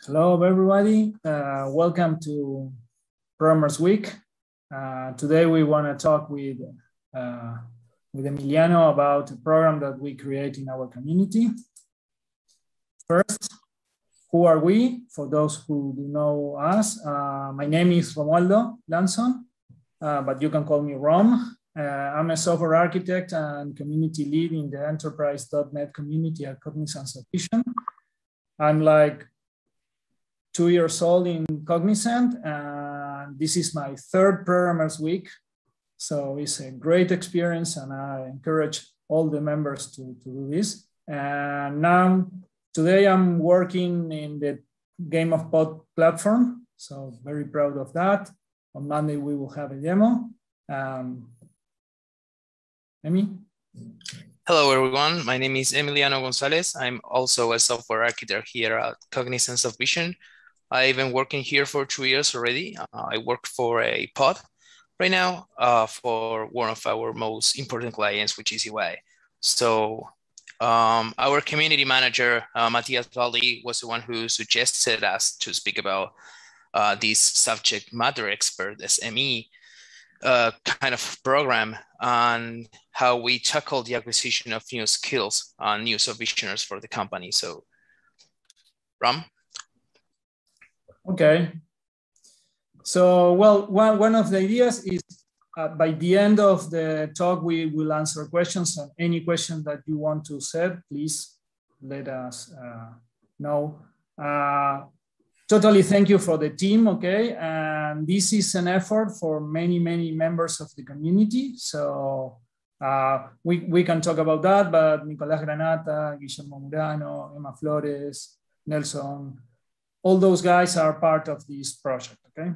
Hello, everybody. Welcome to Programmers Week. Today we want to talk with Emiliano about a program that we create in our community. First, who are we? For those who do know us, my name is Romualdo Lanzon, but you can call me Rom. I'm a software architect and community lead in the enterprise.NET community at Cognizant Softvision. I'm like 2 years old in Cognizant, and this is my third Programmers Week. So it's a great experience, and I encourage all the members to do this. And now, today I'm working in the Game of Pod platform, so very proud of that. On Monday, we will have a demo. Emi? Hello, everyone. My name is Emiliano Gonzalez. I'm also a software architect here at Cognizant Softvision. I've been working here for 2 years already. I work for a pod right now for one of our most important clients, which is UI. So our community manager, Muchas was the one who suggested us to speak about this subject matter expert, SME, kind of program and how we tackle the acquisition of new skills and new Softvisioners for the company. So, Ram? Okay. So, well, one of the ideas is by the end of the talk, we will answer questions, and any question that you want to say, please let us know. Totally thank you for the team, okay? And this is an effort for many, many members of the community. So we can talk about that, but Nicolás Granata, Guillermo Murano, Emma Flores, Nelson, all those guys are part of this project, okay?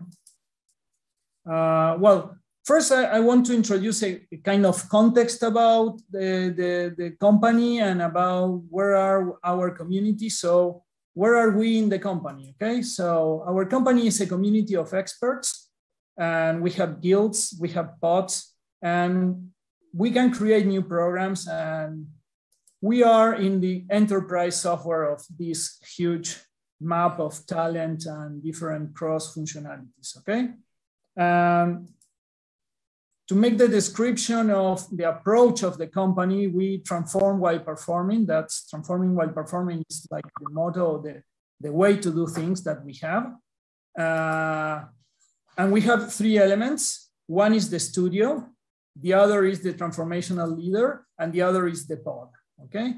Well, first I want to introduce a kind of context about the company and about where are our community. So where are we in the company, okay? So our company is a community of experts, and we have guilds, we have pods, and we can create new programs, and we are in the enterprise software of this huge map of talent and different cross functionalities, okay? To make the description of the approach of the company, we transform while performing. That's transforming while performing is like the motto, the way to do things that we have. And we have three elements. One is the studio, the other is the transformational leader, and the other is the pod, okay?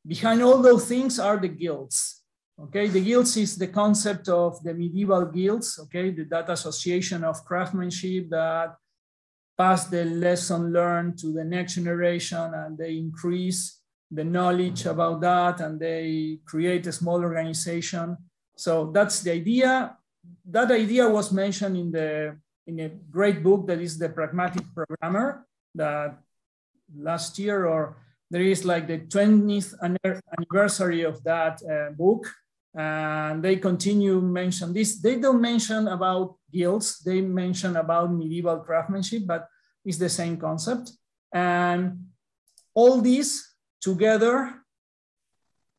Behind all those things are the guilds. Okay, the guilds is the concept of the medieval guilds, okay, that association of craftsmanship that pass the lesson learned to the next generation, and they increase the knowledge about that, and they create a small organization. So that's the idea. That idea was mentioned in a great book that is The Pragmatic Programmer, that last year, or there is like the 20th anniversary of that book. And they continue mention this. They don't mention about guilds. They mention about medieval craftsmanship, but it's the same concept. And all these together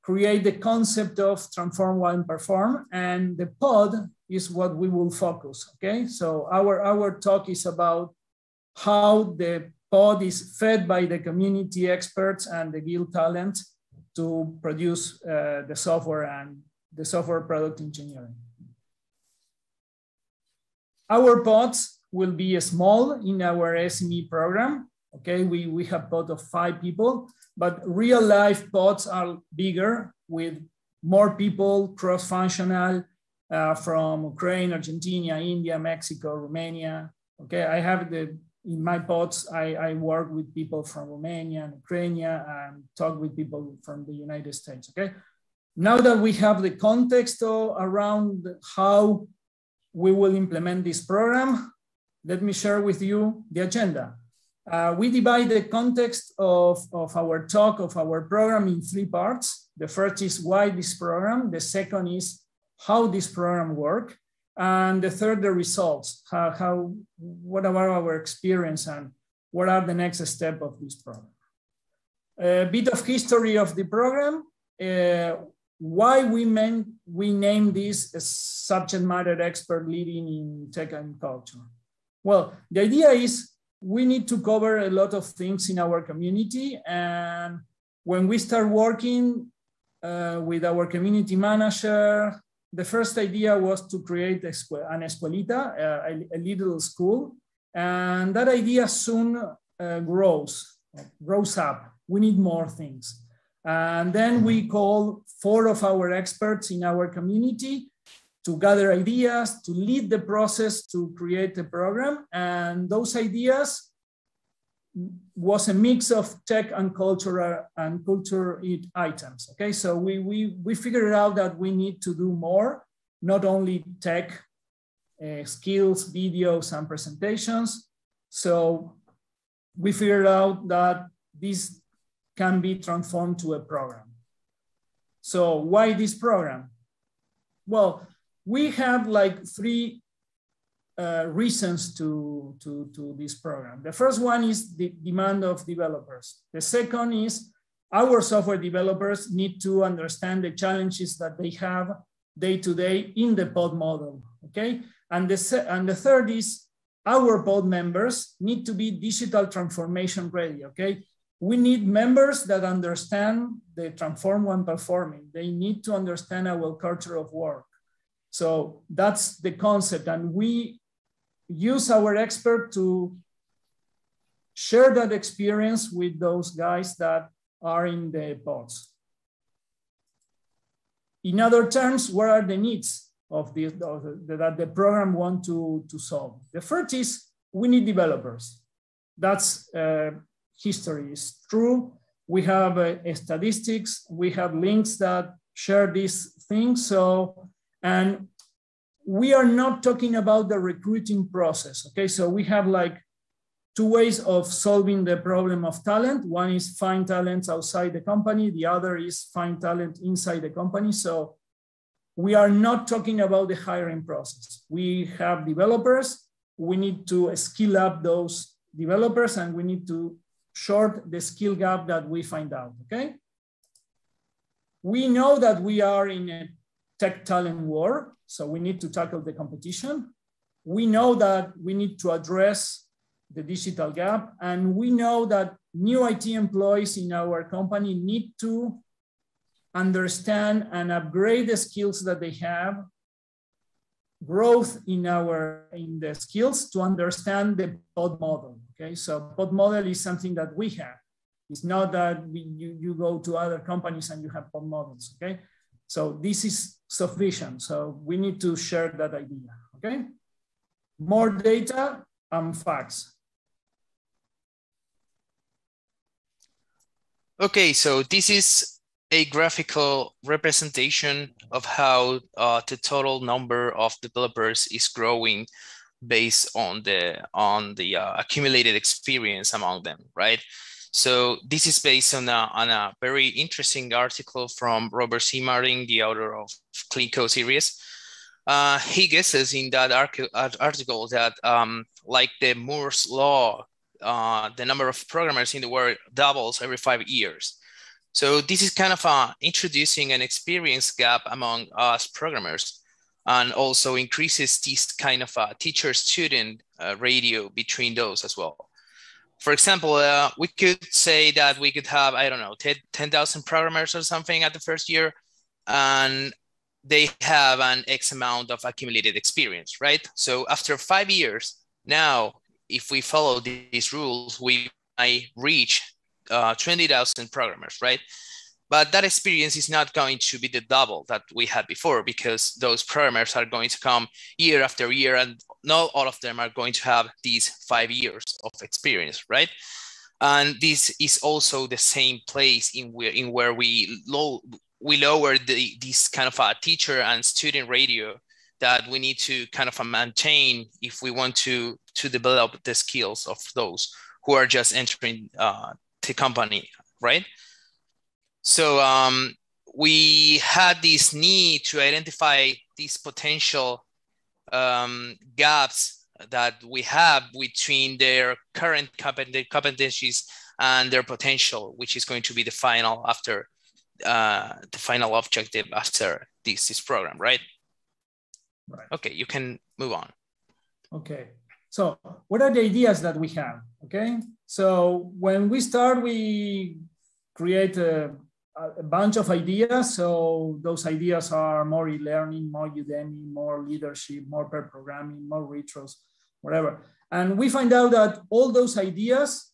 create the concept of transform while perform. And the pod is what we will focus, okay? So our talk is about how the pod is fed by the community experts and the guild talent to produce the software and the software product engineering. Our pods will be small in our SME program. Okay, we have pod of 5 people, but real life pods are bigger with more people, cross-functional from Ukraine, Argentina, India, Mexico, Romania. Okay, I have in my pods, I work with people from Romania and Ukraine and talk with people from the United States, okay? Now that we have the context around how we will implement this program, let me share with you the agenda. We divide the context of our talk, of our program in 3 parts. The first is why this program. The second is how this program works. And the third, the results. What about our experience and what are the next steps of this program? A bit of history of the program. Why we we name this a subject matter expert leading in tech and culture. Well, the idea is we need to cover a lot of things in our community. And when we start working with our community manager, the first idea was to create an escuelita, a little school. And that idea soon grows up. We need more things. And then we call 4 of our experts in our community to gather ideas, to lead the process to create a program. And those ideas was a mix of tech and culture items. Okay, so we figured out that we need to do more, not only tech skills, videos, and presentations. So we figured out that this can be transformed to a program. So why this program? Well, we have like 3 reasons to this program. The first one is the demand of developers. The second is our software developers need to understand the challenges that they have day to day in the pod model, okay? And the third is our pod members need to be digital transformation ready, okay? We need members that understand the transform when performing. They need to understand our culture of work. So that's the concept. And we use our expert to share that experience with those guys that are in the pods. In other terms, what are the needs of that the program wants to solve? The first is we need developers. That's history is true. We have statistics. We have links that share these things. So, and we are not talking about the recruiting process. Okay, so we have like 2 ways of solving the problem of talent. One is find talent outside the company. The other is find talent inside the company. So we are not talking about the hiring process. We have developers. We need to skill up those developers, and we need to short the skill gap that we find out, okay? We know that we are in a tech talent war, so we need to tackle the competition. We know that we need to address the digital gap, and we know that new IT employees in our company need to understand and upgrade the skills that they have, growth in the skills to understand the pod model. Okay, so pod model is something that we have. It's not that you go to other companies and you have pod models. Okay, so this is Softvision. So we need to share that idea. Okay, more data and facts. Okay, so this is a graphical representation of how the total number of developers is growing based on the accumulated experience among them, right? So this is based on a very interesting article from Robert C. Martin, the author of Clean Code series. He guesses in that article that like the Moore's law, the number of programmers in the world doubles every 5 years. So this is kind of introducing an experience gap among us programmers, and also increases this kind of teacher-student ratio between those as well. For example, we could say that we could have, I don't know, 10,000 programmers or something at the first year, and they have an X amount of accumulated experience, right? So after 5 years, now, if we follow these rules, we might reach 20,000 programmers, right? But that experience is not going to be the double that we had before, because those programmers are going to come year after year, and not all of them are going to have these 5 years of experience, right? And this is also the same place in where we lower this kind of a teacher and student ratio that we need to kind of maintain if we want to develop the skills of those who are just entering the company, right? So we had this need to identify these potential gaps that we have between their current competencies and their potential, which is going to be the final after the final objective after this program, right? Right. Okay, you can move on. Okay, so what are the ideas that we have? Okay, so when we start, we create a bunch of ideas. So those ideas are more e-learning, more Udemy, more leadership, more pair programming, more retros, whatever. And we find out that all those ideas,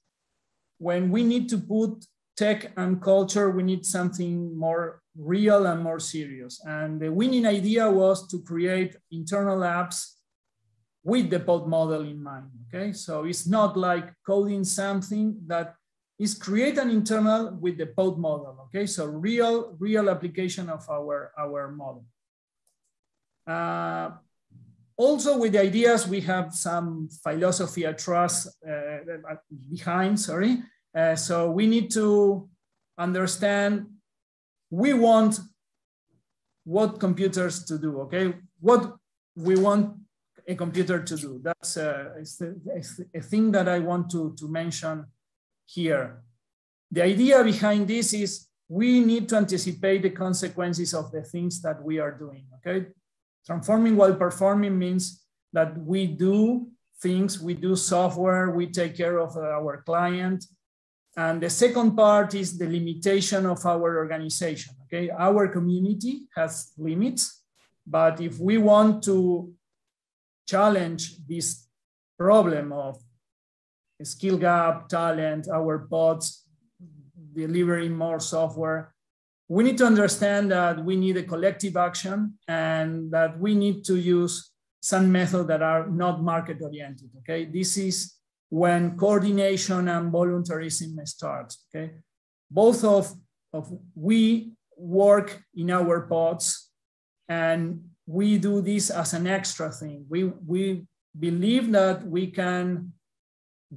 when we need to put tech and culture, we need something more real and more serious. And the winning idea was to create internal apps with the pod model in mind, okay? So it's not like coding something, that is create an internal with the pod model, okay? So real application of our model. Also with the ideas, we have some philosophy of trust behind, sorry. So we need to understand, we want what computers to do, okay? What we want a computer to do. That's a thing that I want to mention here. The idea behind this is we need to anticipate the consequences of the things that we are doing, okay? Transforming while performing means that we do things, we do software, we take care of our client. And the second part is the limitation of our organization, okay? Our community has limits, but if we want to challenge this problem of skill gap, talent, our pods delivering more software, we need to understand that we need a collective action and that we need to use some methods that are not market oriented, okay? This is when coordination and voluntarism starts, okay? Both of we work in our pods and we do this as an extra thing. We believe that we can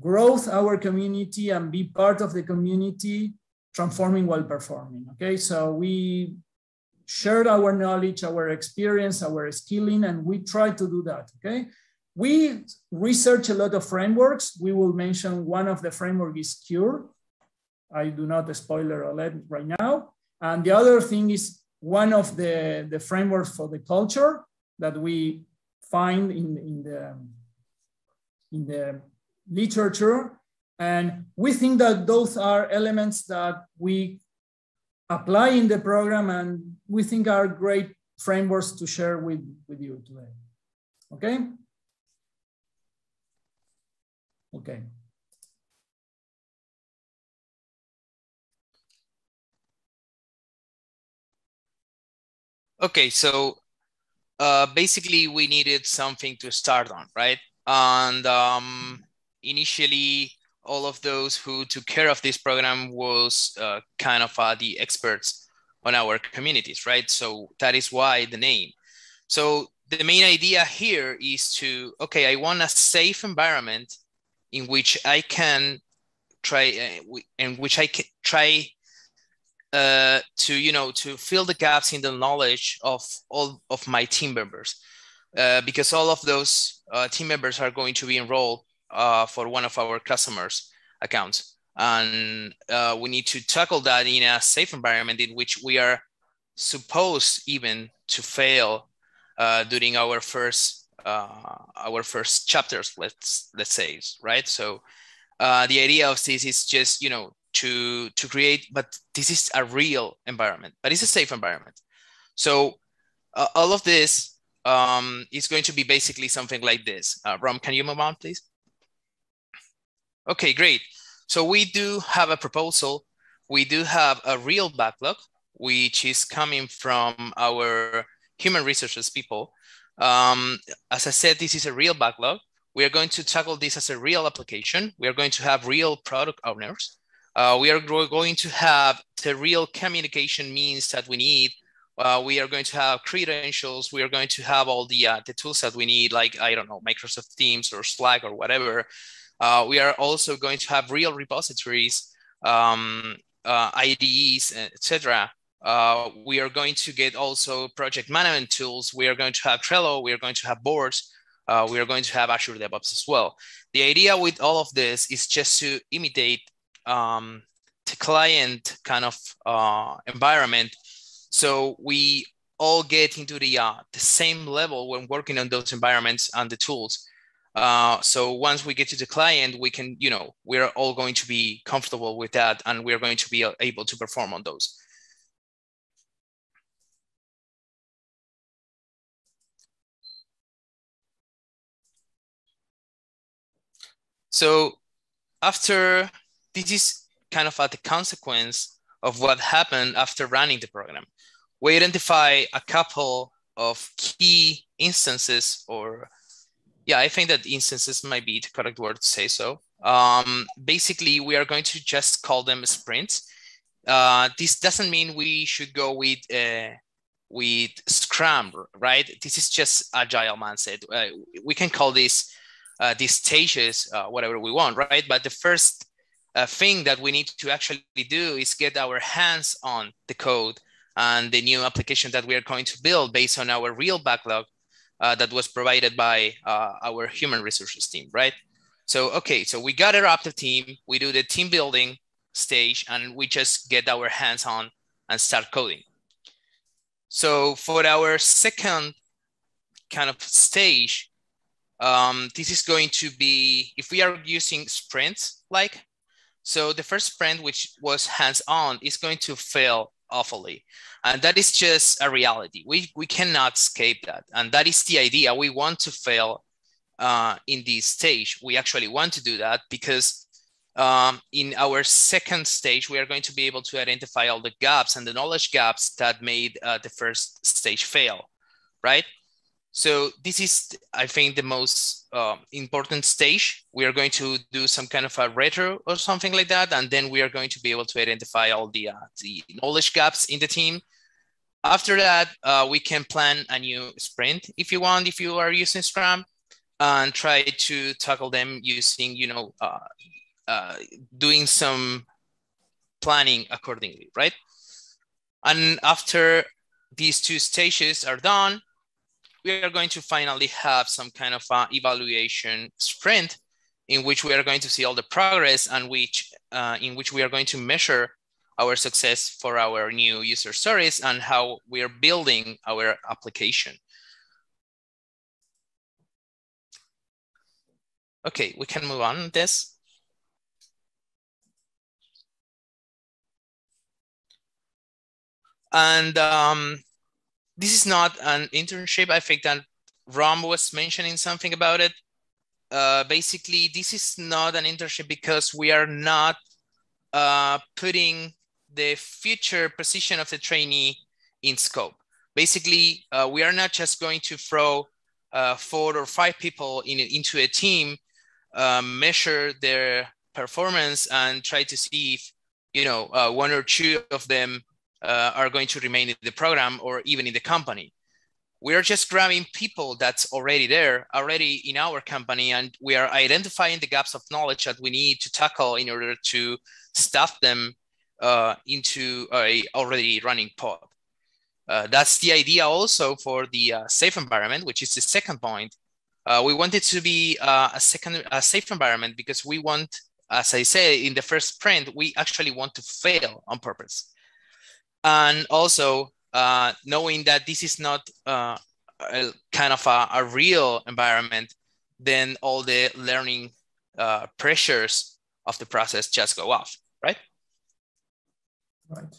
grow our community and be part of the community, transforming while performing, okay? So we shared our knowledge, our experience, our skilling, and we try to do that, okay? We research a lot of frameworks. We will mention one of the framework is Cure. I do not spoiler alert right now. And the other thing is one of the frameworks for the culture that we find in the literature. And we think that those are elements that we apply in the program and we think are great frameworks to share with you today, okay? Okay. Okay, so basically we needed something to start on, right? And initially, all of those who took care of this program was kind of the experts on our communities, right? So that is why the name. So the main idea here is to, okay, I want a safe environment in which I can try, to, you know, to fill the gaps in the knowledge of all of my team members, because all of those team members are going to be enrolled for one of our customers' accounts. And we need to tackle that in a safe environment in which we are supposed even to fail during our first chapters, let's say, right? So the idea of this is just, you know, to create, but this is a real environment, but it's a safe environment. So all of this is going to be basically something like this. Rom, can you move on, please? Okay, great. So we do have a proposal. We do have a real backlog, which is coming from our human resources people. As I said, this is a real backlog. We are going to tackle this as a real application. We are going to have real product owners. We are going to have the real communication means that we need. We are going to have credentials. We are going to have all the tools that we need, like, I don't know, Microsoft Teams or Slack or whatever. We are also going to have real repositories, IDEs, etc. We are going to get also project management tools. We are going to have Trello. We are going to have boards. We are going to have Azure DevOps as well. The idea with all of this is just to imitate the multi-client kind of environment. So we all get into the same level when working on those environments and the tools. So once we get to the client, we can, we're all going to be comfortable with that, and we're going to be able to perform on those. So after, this is kind of the consequence of what happened after running the program. We identify a couple of key instances, or yeah, I think that instances might be the correct word to say so. Basically, we are going to just call them sprints. This doesn't mean we should go with Scrum, right? This is just agile mindset. We can call this these stages whatever we want, right? But the first thing that we need to actually do is get our hands on the code and the new application that we are going to build based on our real backlog that was provided by our human resources team, right? So, okay, so we gather up the team, we do the team building stage, and we just get our hands on and start coding. So for our second kind of stage, this is going to be, if we are using sprints, so the first sprint, which was hands-on, is going to fail awfully. And that is just a reality. We cannot escape that. And that is the idea. We want to fail in this stage. We actually want to do that because in our second stage, we are going to be able to identify all the gaps and the knowledge gaps that made the first stage fail, right? So this is, I think, the most important stage. We are going to do some kind of a retro or something like that. And then we are going to be able to identify all the knowledge gaps in the team. After that, we can plan a new sprint if you want, if you are using Scrum, and try to tackle them using, doing some planning accordingly, right? And after these two stages are done, we are going to finally have some kind of evaluation sprint in which we are going to see all the progress and in which we are going to measure our success for our new user stories and how we are building our application. Okay, we can move on this. And this is not an internship. I think that Rom was mentioning something about it. Basically, this is not an internship because we are not putting the future position of the trainee in scope. Basically, we are not just going to throw 4 or 5 people into a team, measure their performance, and try to see if 1 or 2 of them are going to remain in the program or even in the company. We are just grabbing people that's already there, already in our company, and we are identifying the gaps of knowledge that we need to tackle in order to staff them into a already running pod. That's the idea also for the safe environment, which is the second point. We want it to be a safe environment because we want, as I say, in the first sprint, we actually want to fail on purpose. And also knowing that this is not kind of a real environment, then all the learning pressures of the process just go off, right? Right.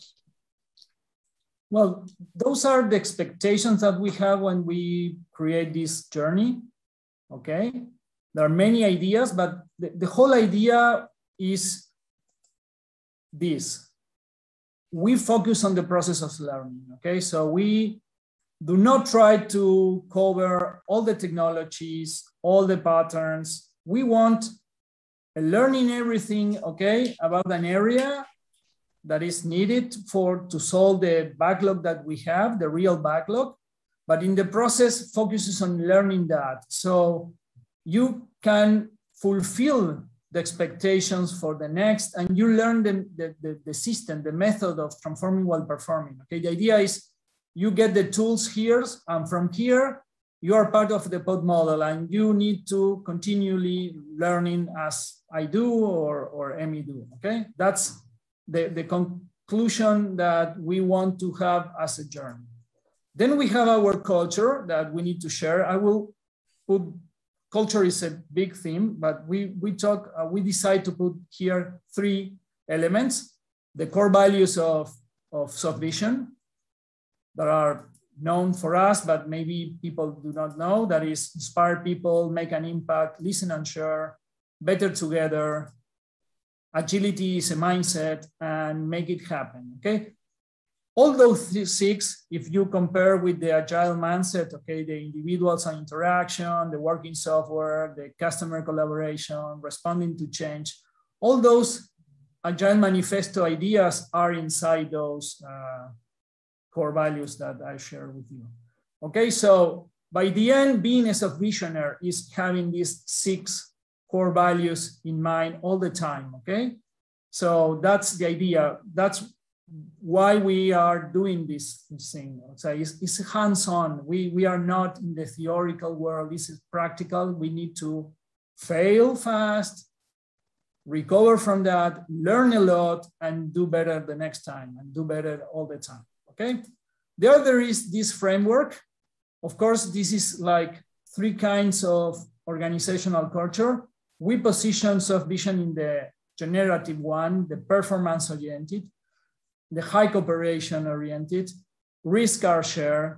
Well, those are the expectations that we have when we create this journey, okay? There are many ideas, but the whole idea is this. We focus on the process of learning, okay? So we do not try to cover all the technologies, all the patterns. We want learning everything, okay, about an area that is needed to solve the backlog that we have, the real backlog, but in the process focuses on learning that. So you can fulfill the expectations for the next, and you learn the system, the method of transforming while performing. Okay, the idea is you get the tools here, and from here, you are part of the pod model, and you need to continually learning as I do or Emmy do. Okay, that's the conclusion that we want to have as a journey. Then we have our culture that we need to share. I will put, culture is a big theme, but we decide to put here 3 elements: the core values of Softvision that are known for us, but maybe people do not know. That is, inspire people, make an impact, listen and share, better together. Agility is a mindset, and make it happen, okay? All those 6, if you compare with the agile mindset, okay, the individuals and interaction, the working software, the customer collaboration, responding to change, all those agile manifesto ideas are inside those core values that I share with you. Okay, so by the end, being a Softvisioner is having these 6 core values in mind all the time, okay? So that's the idea. That's why we are doing this thing. So it's hands-on. We are not in the theoretical world. This is practical. We need to fail fast, recover from that, learn a lot, and do better the next time, and do better all the time, okay? The other is this framework. Of course, this is like 3 kinds of organizational culture. We position Softvision in the generative one, the performance-oriented, the high cooperation-oriented, risk are shared,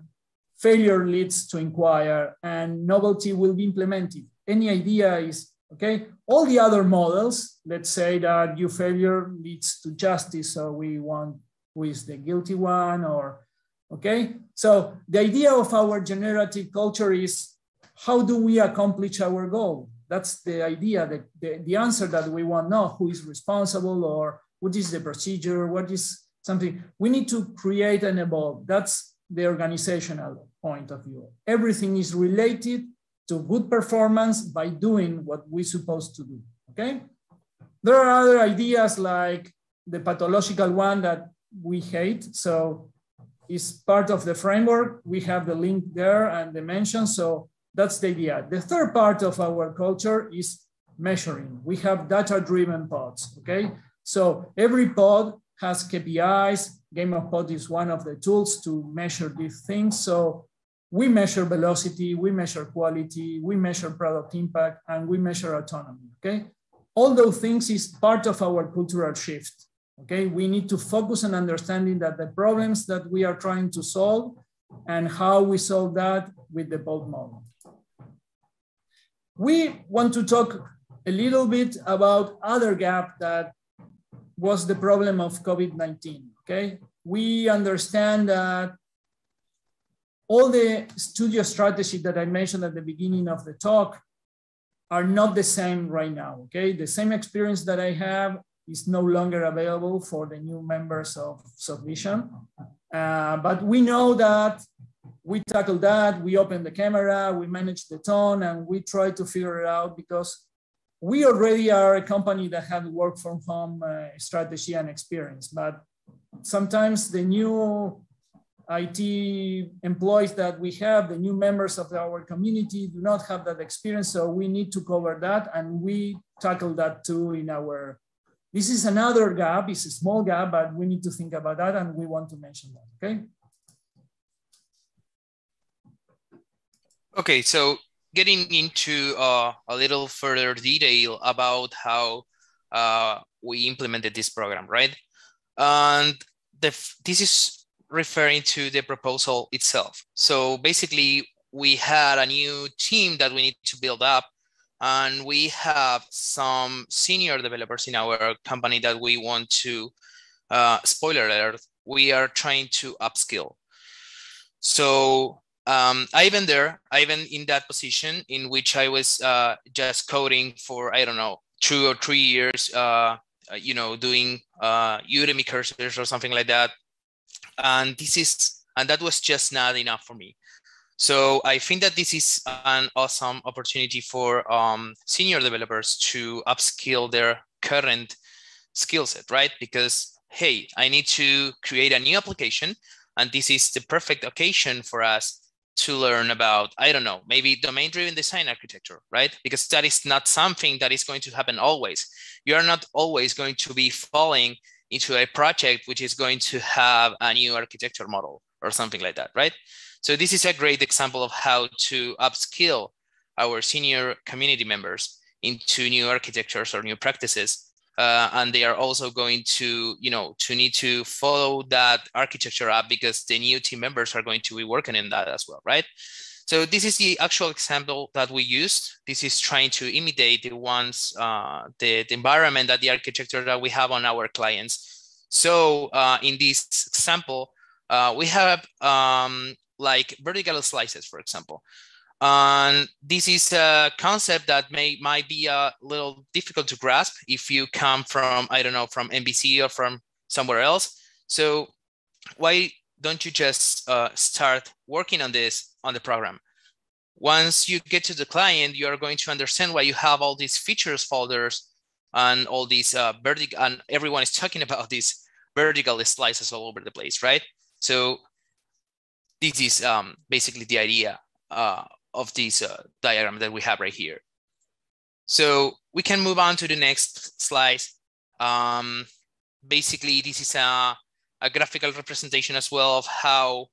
failure leads to inquire, and novelty will be implemented. Any idea is, okay? All the other models, let's say that your failure leads to justice, so we want who is the guilty one, or, okay? So the idea of our generative culture is, how do we accomplish our goal? That's the idea, the answer that we want to know, who is responsible, or what is the procedure, what is something. We need to create and evolve. That's the organizational point of view. Everything is related to good performance by doing what we're supposed to do, okay? There are other ideas like the pathological one that we hate. So it's part of the framework. We have the link there and the mention. So that's the idea. The third part of our culture is measuring. We have data-driven pods, okay? So every pod has KPIs. Game of Pod is one of the tools to measure these things. So we measure velocity, we measure quality, we measure product impact, and we measure autonomy, okay? All those things is part of our cultural shift, okay? We need to focus on understanding that the problems that we are trying to solve and how we solve that with the pod model. We want to talk a little bit about other gap that was the problem of COVID-19, okay? We understand that all the studio strategies that I mentioned at the beginning of the talk are not the same right now, okay? The same experience that I have is no longer available for the new members of Softvision. But we know that we tackle that, we open the camera, we manage the tone, and we try to figure it out because we already are a company that had work from home strategy and experience, but sometimes the new IT employees that we have, the new members of our community do not have that experience. So we need to cover that, and we tackle that too in our, this is another gap, it's a small gap, but we need to think about that, and we want to mention that, okay? Okay, so getting into a little further detail about how we implemented this program, right? And this is referring to the proposal itself. So basically, we had a new team that we need to build up, and we have some senior developers in our company that we want to, spoiler alert, we are trying to upskill. So I've been in that position in which I was just coding for, I don't know, 2 or 3 years, you know, doing Udemy courses or something like that. And that was just not enough for me. So I think that this is an awesome opportunity for senior developers to upskill their current skill set, right? Because, hey, I need to create a new application, and this is the perfect occasion for us to learn about, I don't know, maybe domain-driven design architecture, right? Because that is not something that is going to happen always. You are not always going to be falling into a project which is going to have a new architecture model or something like that, right? So this is a great example of how to upskill our senior community members into new architectures or new practices. And they are also going to, to need to follow that architecture up because the new team members are going to be working in that as well, right? So this is the actual example that we used. This is trying to imitate the ones, the environment that the architecture that we have on our clients. So in this example, we have like vertical slices, for example. And this is a concept that might be a little difficult to grasp if you come from, I don't know, from NBC or from somewhere else. So why don't you just start working on this on the program? Once you get to the client, you are going to understand why you have all these features folders and all these vertical, and everyone is talking about these vertical slices all over the place, right? So this is basically the idea of this diagram that we have right here. So we can move on to the next slide. Basically, this is a graphical representation as well of how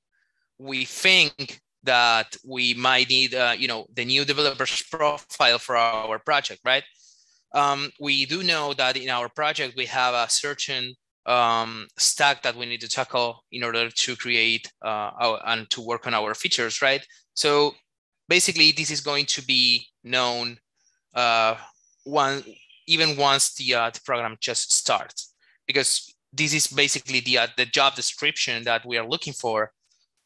we think that we might need, the new developer's profile for our project, right? We do know that in our project, we have a certain stack that we need to tackle in order to create and to work on our features, right? So basically, this is going to be known even once the program just starts, because this is basically the job description that we are looking for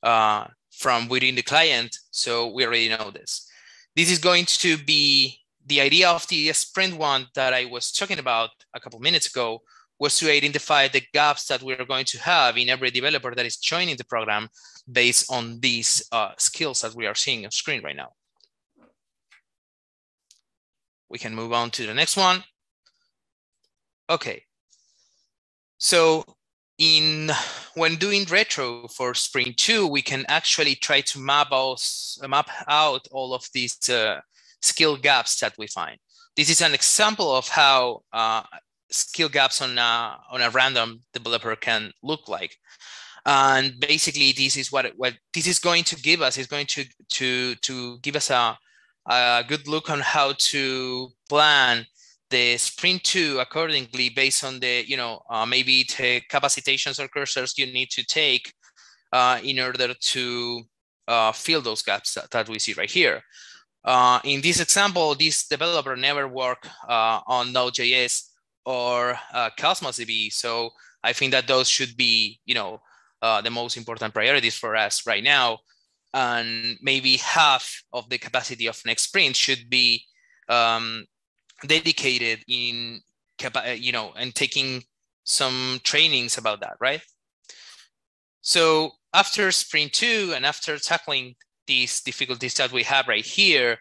from within the client. So we already know this. This is going to be the idea of the sprint one that I was talking about a couple minutes ago, was to identify the gaps that we're going to have in every developer that is joining the program based on these skills that we are seeing on screen right now. We can move on to the next one. Okay. So when doing retro for Sprint 2, we can actually try to map out all of these skill gaps that we find. This is an example of how skill gaps on a random developer can look like. And basically, this is what this is going to give us. Is going to give us a good look on how to plan the Sprint 2 accordingly based on the, maybe the capacitations or courses you need to take in order to fill those gaps that we see right here. In this example, this developer never worked on Node.js or Cosmos DB. So I think that those should be, the most important priorities for us right now. And maybe half of the capacity of next sprint should be dedicated in, and taking some trainings about that, right? So after Sprint 2 and after tackling these difficulties that we have right here,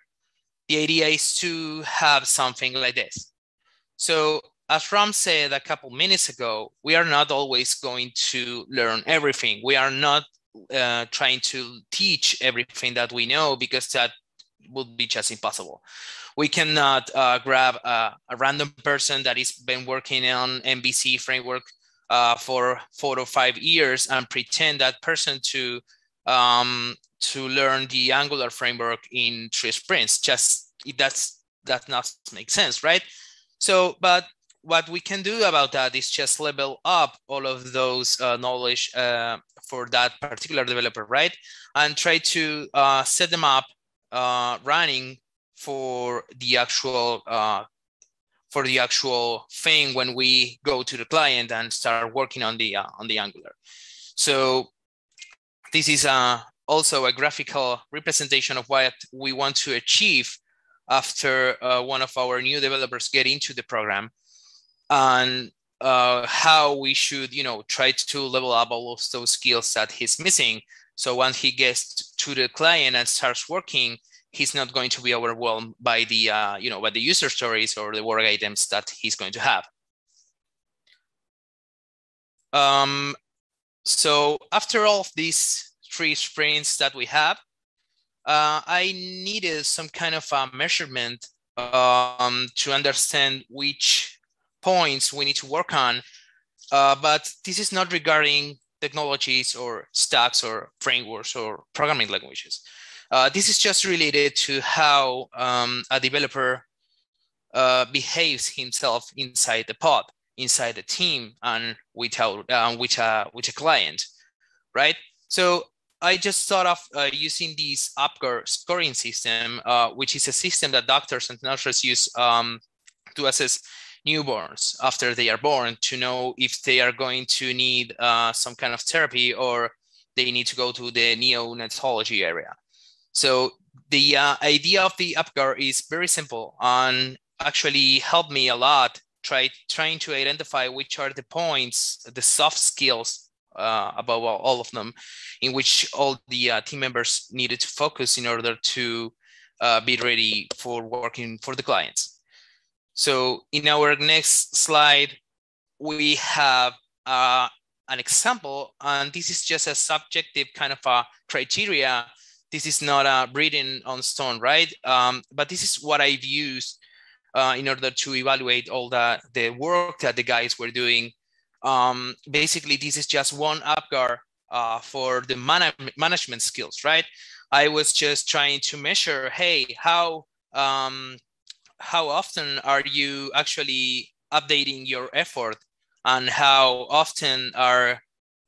the idea is to have something like this. So as Ram said a couple minutes ago, we are not always going to learn everything. We are not trying to teach everything that we know, because that would be just impossible. We cannot grab a random person that has been working on MVC framework for 4 or 5 years and pretend that person to learn the Angular framework in 3 sprints. Just that not make sense, right? So, but what we can do about that is just level up all of those knowledge for that particular developer, right? And try to set them up running for the actual thing when we go to the client and start working on the Angular. So this is also a graphical representation of what we want to achieve after one of our new developers get into the program, and how we should, try to level up all of those skills that he's missing. So once he gets to the client and starts working, he's not going to be overwhelmed by the, by the user stories or the work items that he's going to have. So after all of these 3 sprints that we have, I needed some kind of a measurement to understand which points we need to work on but this is not regarding technologies or stacks or frameworks or programming languages. This is just related to how a developer behaves himself inside the pod, inside the team, and with a client, right? So I just thought of using this Apgar scoring system, which is a system that doctors and nurses use to assess newborns after they are born to know if they are going to need some kind of therapy or they need to go to the neonatology area. So the idea of the Apgar is very simple and actually helped me a lot trying to identify which are the points, the soft skills above all of them, in which all the team members needed to focus in order to be ready for working for the clients. So in our next slide, we have an example, and this is just a subjective kind of a criteria. This is not written on stone, right? But this is what I've used in order to evaluate all the work that the guys were doing. Basically, this is just one Apgar for the management skills, right? I was just trying to measure, hey, how often are you actually updating your effort, and how often are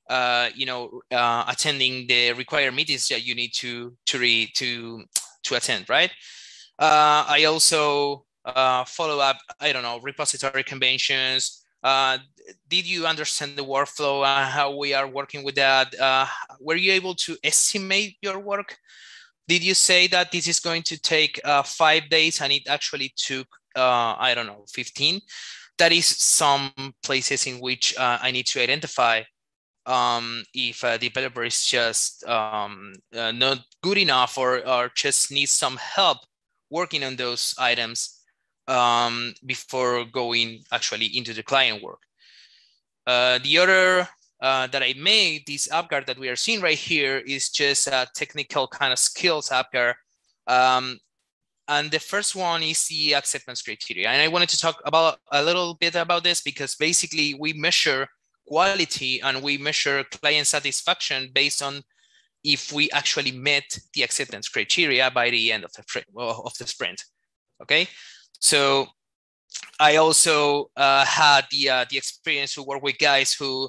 attending the required meetings that you need to attend, right? I also follow up, I don't know, repository conventions. Did you understand the workflow, how we are working with that? Were you able to estimate your work? Did you say that this is going to take 5 days and it actually took, I don't know, 15? That is some places in which I need to identify if a developer is just not good enough or just needs some help working on those items before going actually into the client work. The other that I made, this Apgar that we are seeing right here, is just a technical kind of skills Apgar. And the first one is the acceptance criteria. And I wanted to talk about a little bit about this because basically we measure quality and we measure client satisfaction based on if we actually met the acceptance criteria by the end of the sprint. Okay, so I also had the experience to work with guys who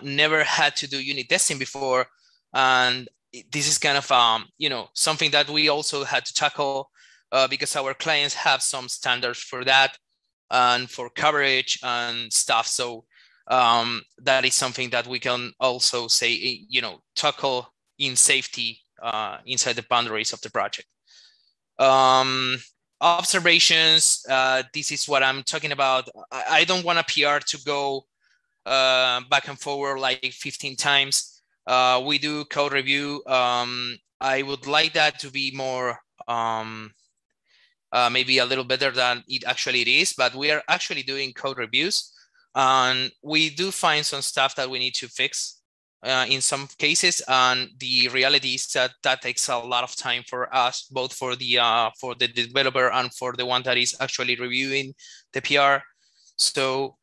never had to do unit testing before, and this is kind of something that we also had to tackle because our clients have some standards for that and for coverage and stuff. So that is something that we can also say, tackle in safety inside the boundaries of the project. Observations, this is what I'm talking about. I don't want a PR to go back and forward like 15 times. We do code review. I would like that to be more, maybe a little better than it actually is, but we are actually doing code reviews. And we do find some stuff that we need to fix in some cases. And the reality is that that takes a lot of time for us, both for the developer and for the one that is actually reviewing the PR. So,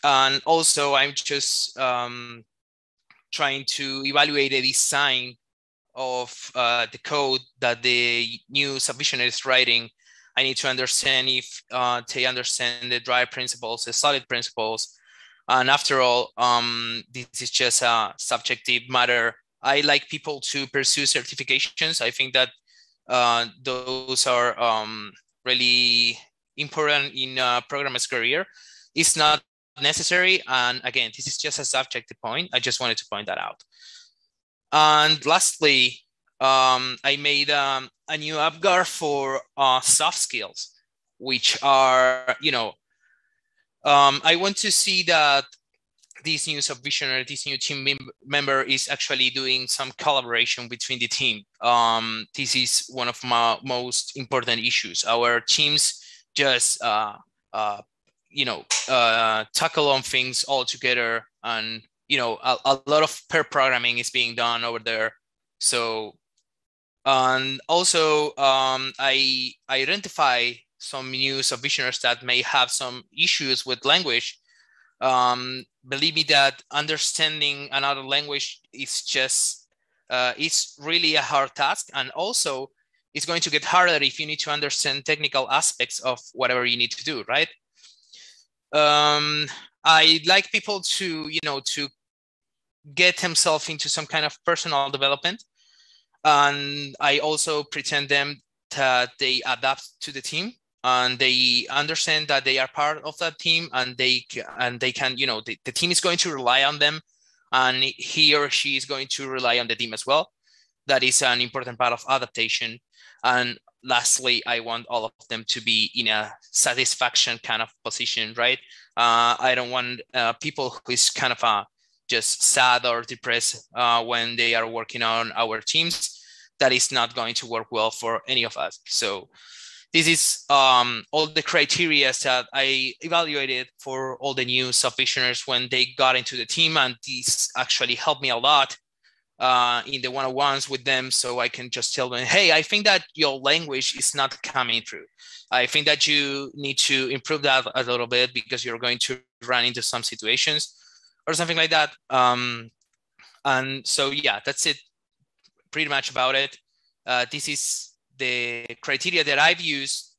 and also I'm just trying to evaluate the design of the code that the new subvisioner is writing. I need to understand if they understand the dry principles, the solid principles. And after all, this is just a subjective matter. I like people to pursue certifications. I think that those are really important in a programmer's career. It's not necessary. And again, this is just a subjective point. I just wanted to point that out. And lastly, I made a new Apgar for soft skills, which are, I want to see that this new subvisioner, this new team member is actually doing some collaboration between the team. This is one of my most important issues. Our teams just, tackle on things all together, and a lot of pair programming is being done over there. So, and also I identify some new subvisioners that may have some issues with language. Believe me that understanding another language is just, it's really a hard task. And also it's going to get harder if you need to understand technical aspects of whatever you need to do, right? I like people to, to get himself into some kind of personal development. And I also pretend them that they adapt to the team and they understand that they are part of that team, and they can, the team is going to rely on them, and he or she is going to rely on the team as well. That is an important part of adaptation. And lastly, I want all of them to be in a satisfaction kind of position, right? I don't want people who is kind of just sad or depressed when they are working on our teams. That is not going to work well for any of us. So this is all the criteria that I evaluated for all the new Softvisioners when they got into the team. And these actually helped me a lot in the one-on-ones with them. So I can just tell them, hey, I think that your language is not coming through. I think that you need to improve that a little bit because you're going to run into some situations or something like that. And so, yeah, that's it pretty much about it. This is the criteria that I've used.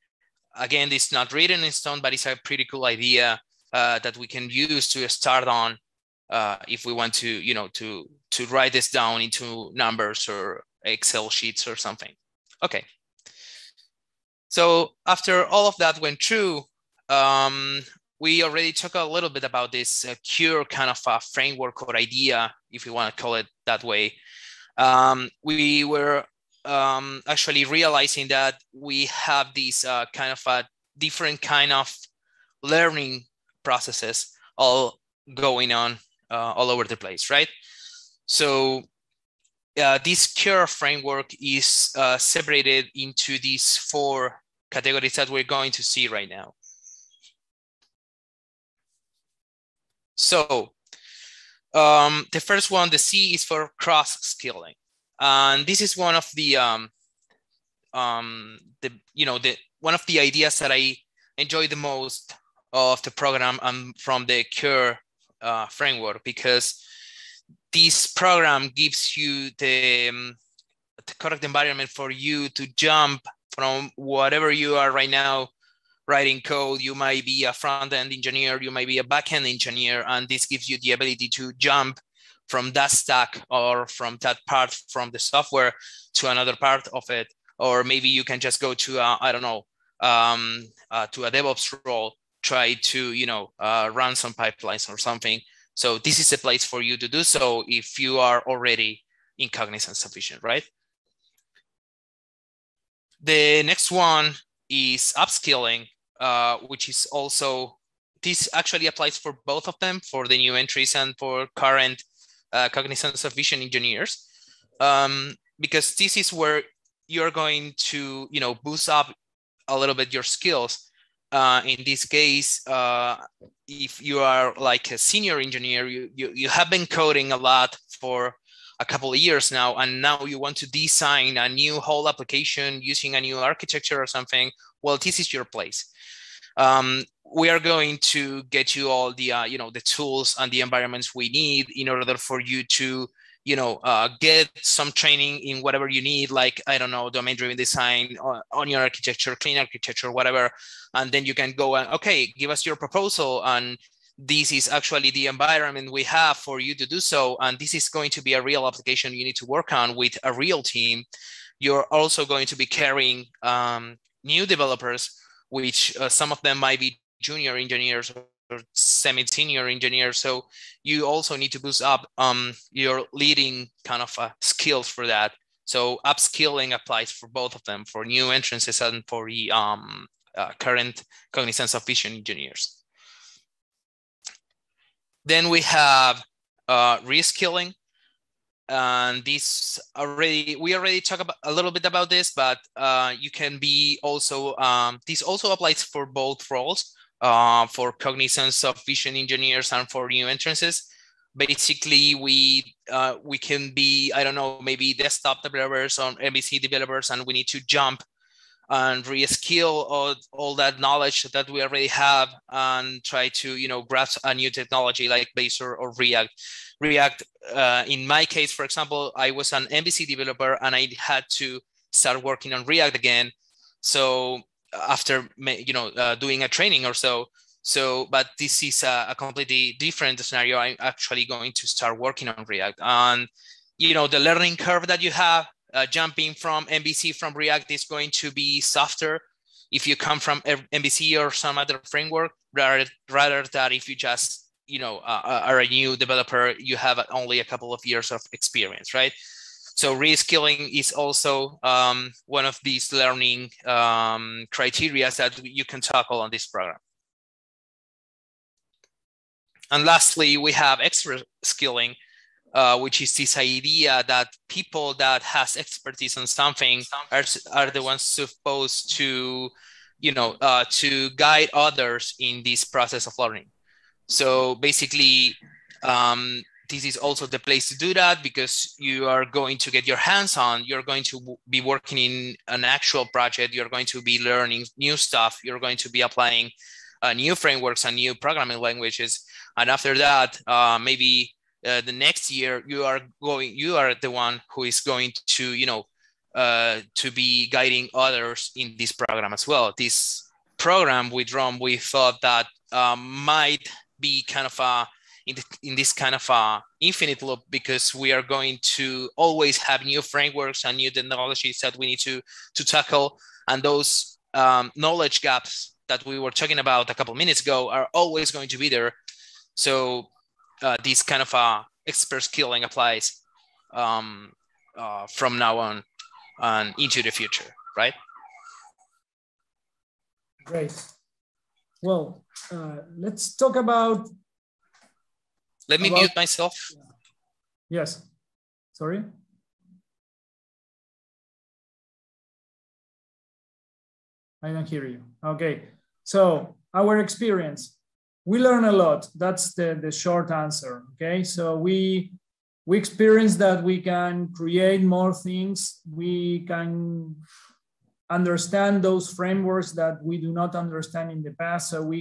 Again, it's not written in stone, but it's a pretty cool idea that we can use to start on if we want to, to write this down into numbers or Excel sheets or something. Okay. So after all of that went through, we already talked a little bit about this CURE kind of a framework or idea, if you want to call it that way. We were actually realizing that we have these kind of a different kind of learning processes all going on all over the place, right? So this CURE framework is separated into these 4 categories that we're going to see right now. So the first one, the C, is for cross-skilling. And this is one of the one of the ideas that I enjoy the most of the program and from the CURE framework, because this program gives you the correct environment for you to jump from whatever you are right now writing code. You might be a front-end engineer, you might be a back-end engineer, and this gives you the ability to jump from that stack or from that part from the software to another part of it. Or maybe you can just go to, I don't know, to a DevOps role, try to, run some pipelines or something. So this is a place for you to do so if you are already in Cognizant Softvision, right? The next one is upskilling, which is also, this actually applies for both of them, for the new entries and for current Cognizant Softvision engineers, because this is where you're going to, boost up a little bit your skills. In this case, if you are like a senior engineer, you have been coding a lot for a couple of years now, and now you want to design a new whole application using a new architecture or something. Well, this is your place. We are going to get you all the, the tools and the environments we need in order for you to, get some training in whatever you need, like, I don't know, domain-driven design on your architecture, clean architecture, whatever. And then you can go and, okay, give us your proposal. And this is actually the environment we have for you to do so. And this is going to be a real application you need to work on with a real team. You're also going to be carrying new developers, which some of them might be junior engineers or semi-senior engineers. So you also need to boost up your leading kind of skills for that. So upskilling applies for both of them, for new entrances and for the current Cognizant Softvision engineers. Then we have reskilling. And this we already talked about a little bit about this, but you can be also, this also applies for both roles, for Cognizant Softvision engineers and for new entrances. Basically, we can be, I don't know, maybe desktop developers or MVC developers, and we need to jump and re-skill all that knowledge that we already have and try to, grasp a new technology like Blazor or React. React, in my case, for example, I was an MVC developer and I had to start working on React again. So after, doing a training or so, but this is a completely different scenario. I'm actually going to start working on React. And, the learning curve that you have, jumping from MVC from React is going to be softer if you come from MVC or some other framework, rather than if you just, are a new developer, you have only a couple of years of experience, right? So reskilling is also one of these learning criteria that you can tackle on this program. And lastly, we have extra skilling, which is this idea that people that has expertise on something are the ones supposed to, to guide others in this process of learning. So basically, this is also the place to do that, because you are going to get your hands on, you're going to be working in an actual project, you're going to be learning new stuff, you're going to be applying new frameworks and new programming languages. And after that, maybe the next year, you are the one who is going to, to be guiding others in this program as well. This program with ROM, we thought that might be kind of in this kind of infinite loop, because we are going to always have new frameworks and new technologies that we need to tackle. And those knowledge gaps that we were talking about a couple minutes ago are always going to be there. So this kind of expert skilling applies from now on and into the future, right? Great. Well, let's talk about... Let me mute myself. Yes. Sorry. I don't hear you. Okay. So our experience, we learn a lot. That's the short answer. Okay. So we experience that we can create more things. We can understand those frameworks that we do not understand in the past. So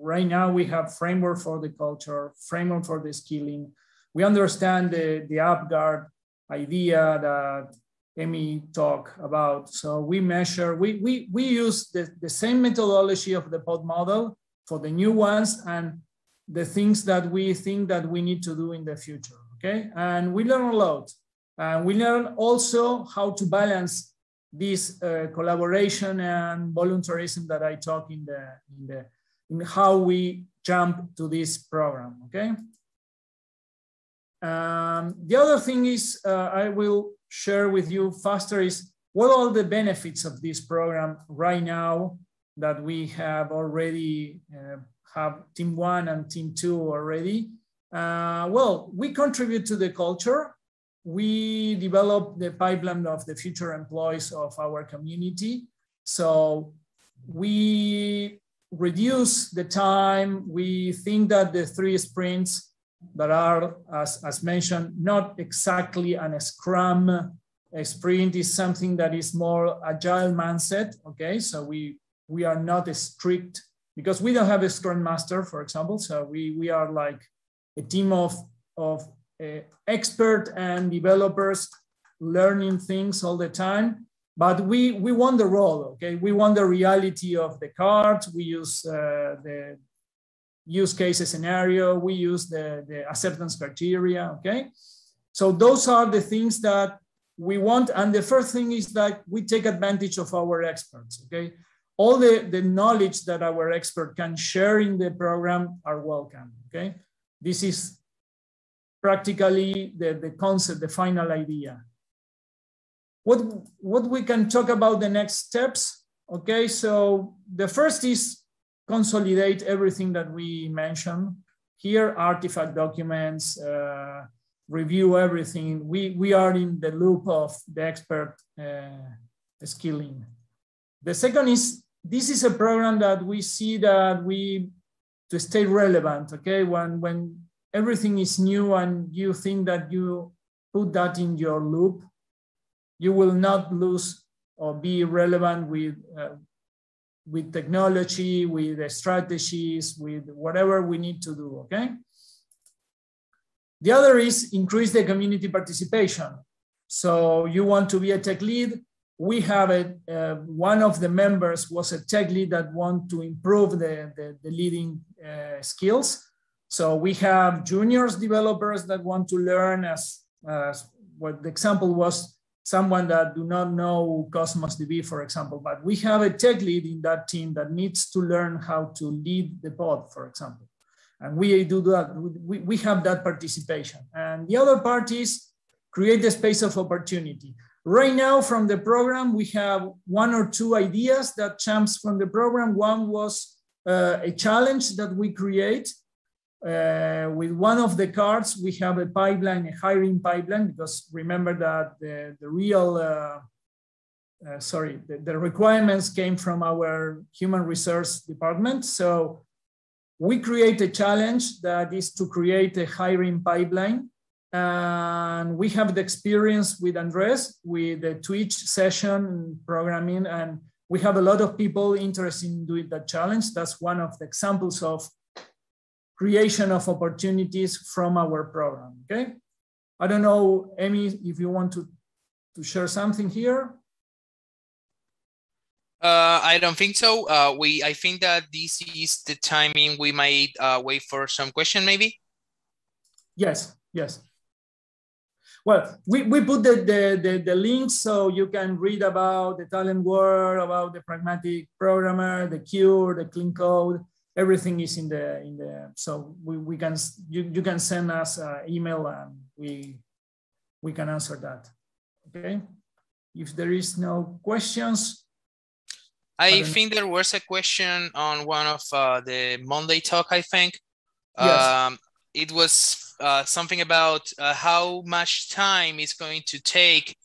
right now we have framework for the culture, framework for the skilling. We understand the UpGuard idea that Emi talked about. So we measure, we use the same methodology of the pod model for the new ones and the things that we think that we need to do in the future, okay? And we learn a lot. And we learn also how to balance this collaboration and voluntarism that I talk in how we jump to this program, okay? The other thing is, I will share with you faster is what are the benefits of this program right now that we have already have team 1 and team 2 already. Well, we contribute to the culture. We develop the pipeline of the future employees of our community. So we reduce the time. We think that the 3 sprints that are, as mentioned, not exactly a Scrum. A sprint is something that is more agile mindset, okay? So we are not strict, because we don't have a Scrum Master, for example. So we are like a team of expert and developers learning things all the time. But we want the role, okay? We want the reality of the cards. We use the use case scenario. We use the acceptance criteria, okay? So those are the things that we want. And the first thing is that we take advantage of our experts, okay? All the knowledge that our expert can share in the program are welcome, okay? This is practically the concept, the final idea. What we can talk about the next steps, okay? So the first is consolidate everything that we mentioned here, artifact documents, review everything. We are in the loop of the expert skilling. The second is, this is a program that we see that to stay relevant, okay? When everything is new and you think that you put that in your loop, you will not lose or be relevant with technology, with the strategies, with whatever we need to do, okay? The other is increase the community participation. So you want to be a tech lead. We have one of the members was a tech lead that want to improve the leading skills. So we have juniors developers that want to learn as what the example was someone that do not know Cosmos DB, for example, but we have a tech lead in that team that needs to learn how to lead the pod, for example. And we do that, we have that participation. And the other part is create a space of opportunity. Right now from the program, we have 1 or 2 ideas that jumps from the program. One was a challenge that we create. With one of the cards, we have a pipeline, a hiring pipeline, because remember that the requirements came from our human resource department. So we create a challenge that is to create a hiring pipeline. And we have the experience with Andres, with the Twitch session programming, and we have a lot of people interested in doing that challenge. That's one of the examples of creation of opportunities from our program, okay? I don't know, Amy, if you want to share something here. I don't think so. I think that this is the timing we might wait for some question, maybe. Yes, yes. Well, we put the links so you can read about the talent world, about the pragmatic programmer, the cure, the clean code. Everything is in the so you can send us an email and we can answer that. Okay. If there is no questions. I think there was a question on one of the Monday talk, I think. Yes. It was something about how much time it's going to take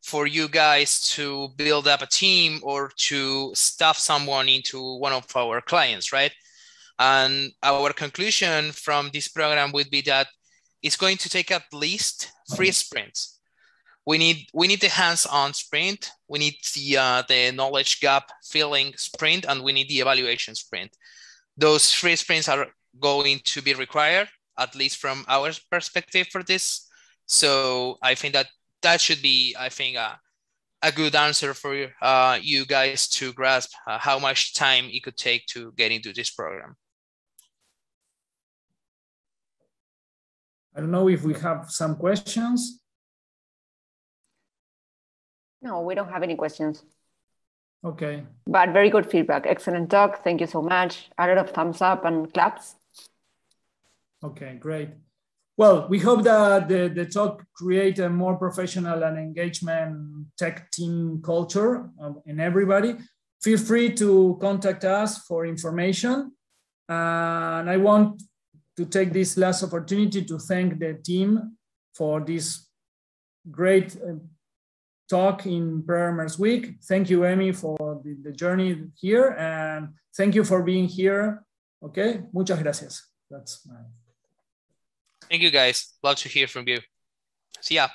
for you guys to build up a team or to staff someone into one of our clients, right? And our conclusion from this program would be that it's going to take at least 3 sprints. We need the hands-on sprint, we need the knowledge gap filling sprint, and we need the evaluation sprint. Those 3 sprints are going to be required, at least from our perspective for this. So I think that should be, I think, a good answer for you guys to grasp how much time it could take to get into this program. I don't know if we have some questions. No, we don't have any questions. Okay. But very good feedback. Excellent talk. Thank you so much. A lot of thumbs up and claps. Okay, great. Well, we hope that the talk create a more professional and engagement tech team culture in everybody. Feel free to contact us for information. And I want to take this last opportunity to thank the team for this great talk in Programmers Week. Thank you, Amy, for the journey here, and thank you for being here. Okay, muchas gracias. That's my... Thank you, guys. Love to hear from you. See ya.